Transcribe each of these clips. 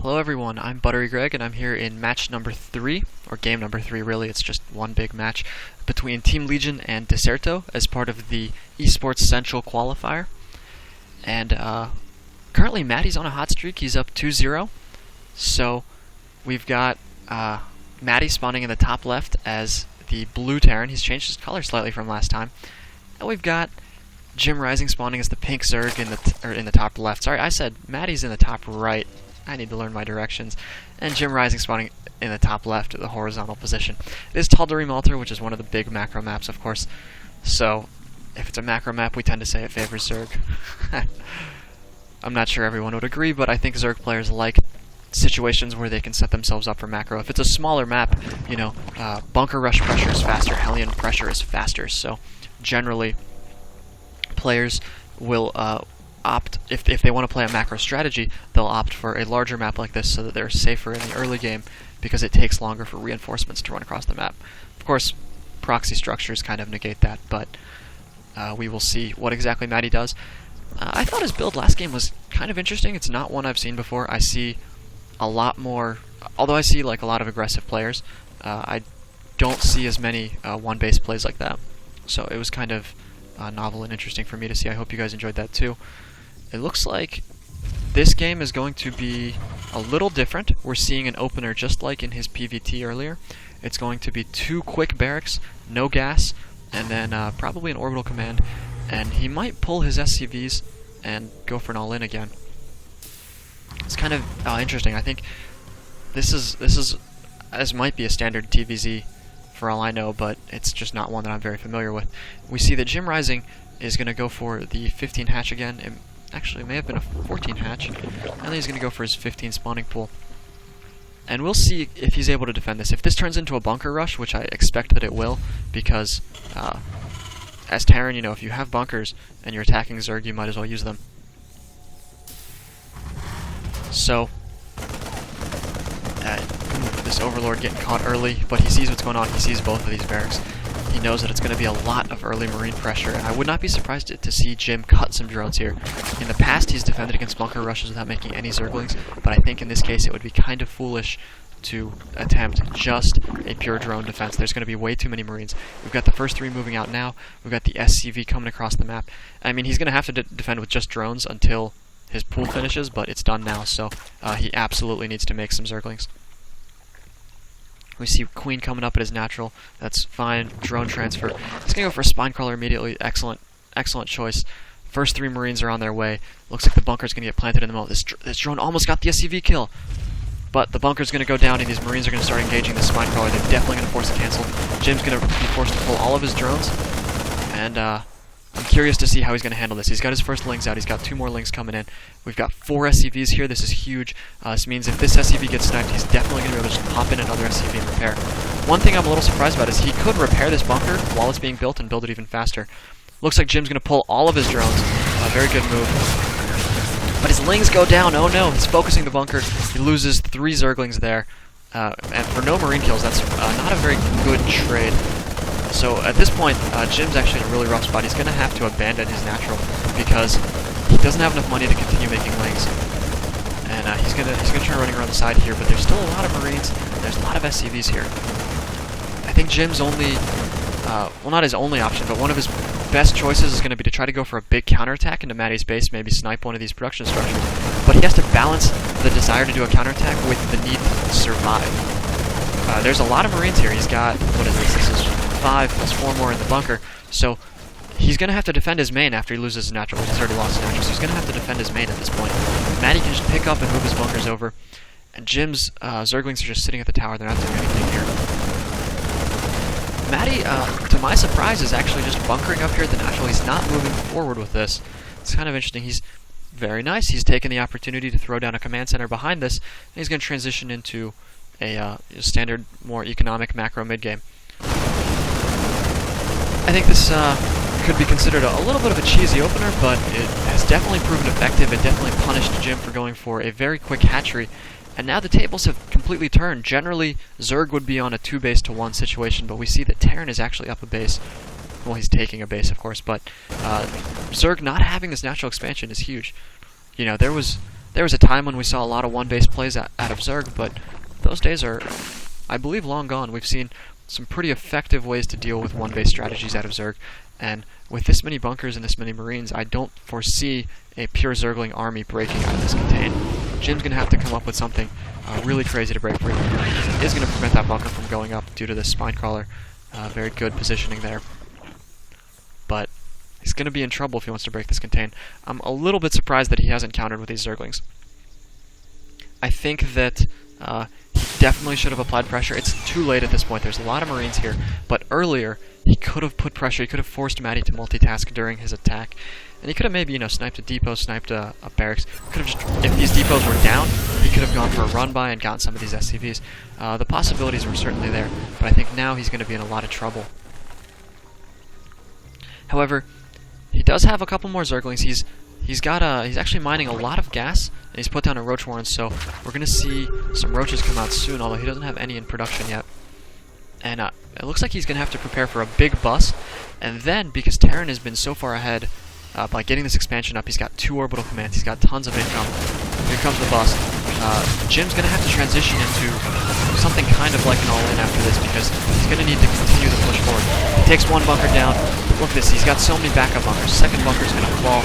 Hello everyone, I'm ButteryGreg and I'm here in match number 3, or game number 3 really, it's just one big match, between Team Legion and Decerto as part of the Esports Central Qualifier. And currently Matty's on a hot streak, he's up 2-0. So we've got Matty spawning in the top left as the blue Terran, he's changed his color slightly from last time. And we've got JimRiSiNg spawning as the pink Zerg in the top left. Sorry, I said Matty's in the top right. I need to learn my directions. And JimRiSiNg spawning in the top left at the horizontal position. It is Tal'darim altar, which is one of the big macro maps, of course. So, if it's a macro map, we tend to say it favors Zerg. I'm not sure everyone would agree, but I think Zerg players like situations where they can set themselves up for macro. If it's a smaller map, you know, bunker rush pressure is faster, Hellion pressure is faster, so generally players will opt, if they want to play a macro strategy, they'll opt for a larger map like this so that they're safer in the early game because it takes longer for reinforcements to run across the map. Of course, proxy structures kind of negate that, but we will see what exactly Matty does. I thought his build last game was kind of interesting. It's not one I've seen before. I see a lot more, although I see like a lot of aggressive players, I don't see as many one-base plays like that. So it was kind of novel and interesting for me to see. I hope you guys enjoyed that too. It looks like this game is going to be a little different. We're seeing an opener just like in his PVT earlier. It's going to be 2 quick barracks, no gas, and then probably an orbital command. And he might pull his SCVs and go for an all-in again. It's kind of interesting. I think this might be a standard TVZ for all I know, but it's just not one that I'm very familiar with. We see that JimRiSiNg is going to go for the 15 hatch again. Actually, it may have been a 14 hatch, and then he's going to go for his 15 spawning pool. And we'll see if he's able to defend this. If this turns into a bunker rush, which I expect that it will, because as Terran, you know, if you have bunkers and you're attacking Zerg, you might as well use them. So, this Overlord getting caught early, but he sees what's going on. He sees both of these barracks. He knows that it's going to be a lot of early marine pressure, and I would not be surprised to see Jim cut some drones here. In the past, he's defended against bunker rushes without making any Zerglings, but I think in this case it would be kind of foolish to attempt just a pure drone defense. There's going to be way too many marines. We've got the first 3 moving out now. We've got the SCV coming across the map. I mean, he's going to have to defend with just drones until his pool finishes, but it's done now, so he absolutely needs to make some Zerglings. We see Queen coming up at his natural. That's fine. Drone transfer. He's going to go for a spine crawler immediately. Excellent choice. First 3 marines are on their way. Looks like the bunker's going to get planted in the middle. This drone almost got the SCV kill. But the bunker's going to go down, and these marines are going to start engaging the spine crawler. They're definitely going to force a cancel. Jim's going to be forced to pull all of his drones. And I'm curious to see how he's going to handle this. He's got his first lings out. He's got 2 more lings coming in. We've got 4 SCVs here. This is huge. This means if this SCV gets sniped, he's definitely going to be able to just pop in another SCV and repair. One thing I'm a little surprised about is he could repair this bunker while it's being built and build it even faster. Looks like Jim's going to pull all of his drones. A very good move. But his lings go down. Oh no, he's focusing the bunker. He loses 3 Zerglings there. And for no marine kills, that's not a very good trade. So at this point, Jim's actually in a really rough spot. He's going to have to abandon his natural because he doesn't have enough money to continue making lings. And he's gonna try running around the side here, but there's still a lot of marines. There's a lot of SCVs here. I think Jim's only, well, not his only option, but one of his best choices is going to be to try to go for a big counterattack into Matty's base, maybe snipe one of these production structures. But he has to balance the desire to do a counterattack with the need to survive. There's a lot of marines here. He's got, what is this? This is 5 plus 4 more in the bunker. So he's going to have to defend his main after he loses his natural. He's already lost his natural, so he's going to have to defend his main at this point. Matty can just pick up and move his bunkers over. And Jim's Zerglings are just sitting at the tower. They're not doing anything here. Matty, to my surprise, is actually just bunkering up here at the natural. He's not moving forward with this. It's kind of interesting. He's very nice. He's taken the opportunity to throw down a command center behind this, and he's going to transition into a standard, more economic macro mid-game. I think this could be considered a little bit of a cheesy opener, but it has definitely proven effective. It definitely punished Jim for going for a very quick hatchery. And now the tables have completely turned. Generally, Zerg would be on a 2-base to 1 situation, but we see that Terran is actually up a base. Well, he's taking a base, of course, but Zerg not having this natural expansion is huge. You know, there was There was a time when we saw a lot of one-base plays out of Zerg, but those days are, I believe, long gone. We've seen some pretty effective ways to deal with one-base strategies out of Zerg, and with this many bunkers and this many Marines, I don't foresee a pure Zergling army breaking out of this contain. Jim's going to have to come up with something really crazy to break free. He is going to prevent that bunker from going up due to the spine crawler. Very good positioning there. But he's going to be in trouble if he wants to break this contain. I'm a little bit surprised that he hasn't countered with these Zerglings. I think that he definitely should have applied pressure. It's too late at this point. There's a lot of Marines here, but earlier he could have put pressure. He could have forced Matty to multitask during his attack, and he could have maybe, you know, sniped a depot, sniped a barracks. Could have just, if these depots were down, he could have gone for a run by and gotten some of these SCVs. The possibilities were certainly there, but I think now he's going to be in a lot of trouble. However, he does have a couple more Zerglings. He's actually mining a lot of gas, and he's put down a roach warren, so we're going to see some roaches come out soon, although he doesn't have any in production yet. And it looks like he's going to have to prepare for a big bus, and then, because Terran has been so far ahead by getting this expansion up, he's got 2 orbital commands, he's got tons of income. Here comes the bus. Jim's going to have to transition into something kind of like an all-in after this, because he's going to need to continue the push forward. He takes one bunker down. Look at this, he's got so many backup bunkers. Second bunker's going to fall.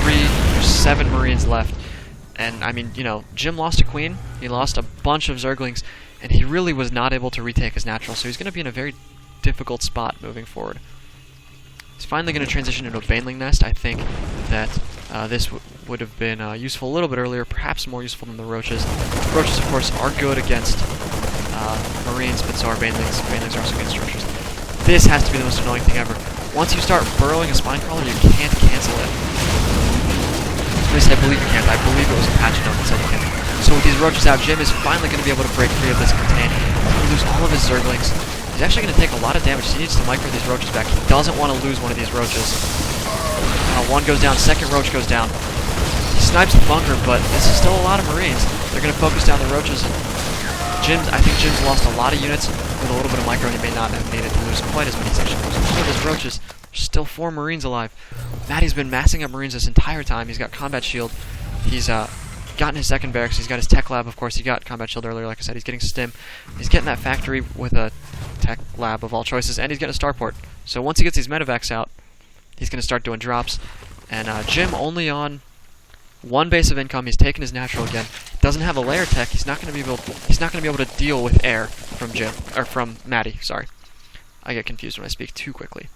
There's 7 Marines left. And, I mean, you know, Jim lost a queen, he lost a bunch of Zerglings, and he really was not able to retake his natural, so he's going to be in a very difficult spot moving forward. He's finally going to transition into a Baneling nest. I think that this would have been useful a little bit earlier, perhaps more useful than the Roaches. Roaches, of course, are good against Marines, but so are Banelings. Banelings are also against Roaches. This has to be the most annoying thing ever. Once you start burrowing a spine crawler, you can't cancel it. At least I believe you can't. I believe it was a patch note that said you can't. So with these Roaches out, Jim is finally going to be able to break free of this contain. He'll lose all of his Zerglings. He's actually going to take a lot of damage. He needs to micro these Roaches back. He doesn't want to lose one of these Roaches. One goes down, second Roach goes down. He snipes the bunker, but this is still a lot of Marines. They're going to focus down the Roaches. And I think Jim's lost a lot of units. With a little bit of micro, he may not have needed to lose quite as many sections. Look at his Roaches. There's still 4 Marines alive. Matty's been massing up Marines this entire time. He's got combat shield. He's gotten his second barracks. He's got his tech lab, of course. He got combat shield earlier, like I said. He's getting stim. He's getting that factory with a tech lab of all choices, and he's getting a starport. So once he gets these medevacs out, he's going to start doing drops. And Jim only on 1 base of income. He's taken his natural again. Doesn't have a layer tech. He's not going to be able. He's not going to be able to deal with air from Matty. Sorry, I get confused when I speak too quickly.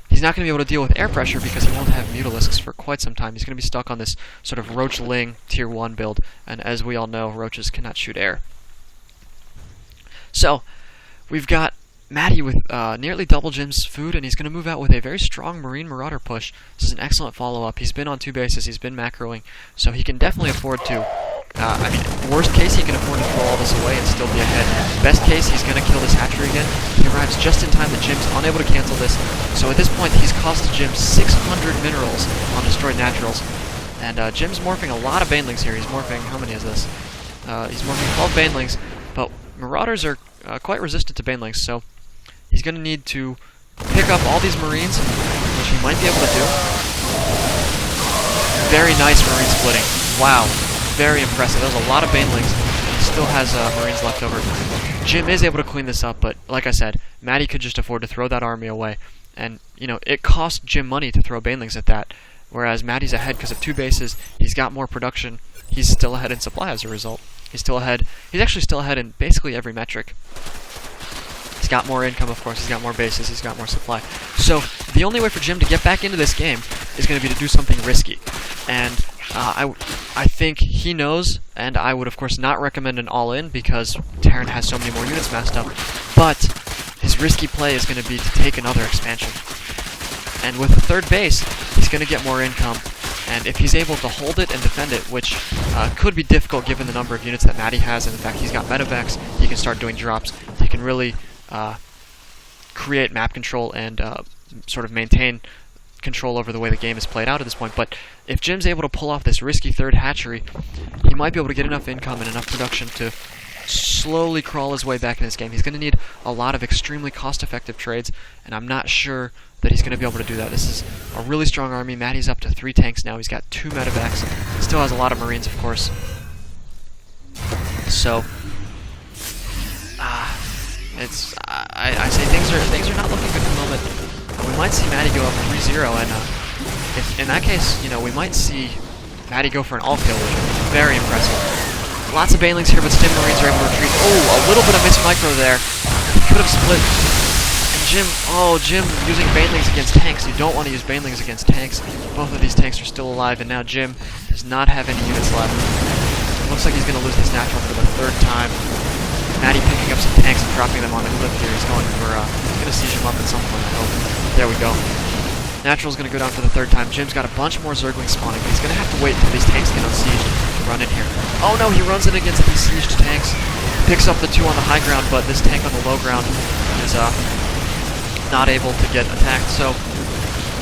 He's not going to be able to deal with air pressure because he won't have Mutalisks for quite some time. He's going to be stuck on this sort of Roach-Ling Tier 1 build, and as we all know, Roaches cannot shoot air. So, we've got Matty with nearly double Jim's food, and he's going to move out with a very strong Marine Marauder push. This is an excellent follow-up. He's been on 2 bases, he's been macroing, so he can definitely afford to. I mean, worst case, he can afford to throw all this away and still be ahead. Best case, he's going to kill this hatchery again. He arrives just in time that Jim's unable to cancel this. So at this point, he's cost Jim 600 minerals on destroyed naturals. And Jim's morphing a lot of Banelings here. He's morphing, how many is this? He's morphing 12 Banelings, but Marauders are quite resistant to Banelings, so he's going to need to pick up all these Marines, which he might be able to do. Very nice Marine splitting. Wow. Very impressive. That was a lot of Banelings. He still has Marines left over. Jim is able to clean this up, but like I said, Matty could just afford to throw that army away. And, you know, it cost Jim money to throw Banelings at that. Whereas Matty's ahead because of 2 bases. He's got more production. He's still ahead in supply as a result. He's still ahead. He's actually still ahead in basically every metric. He's got more income, of course. He's got more bases. He's got more supply. So the only way for Jim to get back into this game is going to be to do something risky. And I think he knows, and I would of course not recommend an all-in because Terran has so many more units massed up, but his risky play is going to be to take another expansion. And with the 3rd base, he's going to get more income, and if he's able to hold it and defend it, which could be difficult given the number of units that Matty has, and in fact he's got medevacs, he can start doing drops, he can really create map control and sort of maintain control over the way the game is played out at this point. But if Jim's able to pull off this risky 3rd hatchery, he might be able to get enough income and enough production to slowly crawl his way back in this game. He's going to need a lot of extremely cost-effective trades, and I'm not sure that he's going to be able to do that. This is a really strong army. Matty's up to 3 tanks now. He's got 2 medevacs. Still has a lot of Marines, of course. So, I say things are not looking good at the moment. We might see Matty go up 3-0, and if in that case, you know, we might see Matty go for an all-kill, which would be very impressive. Lots of banelings here, but Stim Marines are able to retreat. Oh, a little bit of missed micro there. He could have split. And Jim using banelings against tanks. You don't want to use banelings against tanks. Both of these tanks are still alive, and now Jim does not have any units left. It looks like he's going to lose this natural for the 3rd time. Matty picking up some tanks and dropping them on the cliff here. He's going to siege him up at some point, I hope. There we go. Natural's going to go down for the 3rd time. Jim's got a bunch more Zerglings spawning, but he's going to have to wait until these tanks get unsieged to run in here. Oh no, he runs in against these sieged tanks. Picks up the 2 on the high ground, but this tank on the low ground is not able to get attacked. So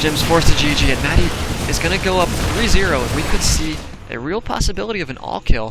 Jim's forced to GG, and Matty is going to go up 3-0, and we could see a real possibility of an all-kill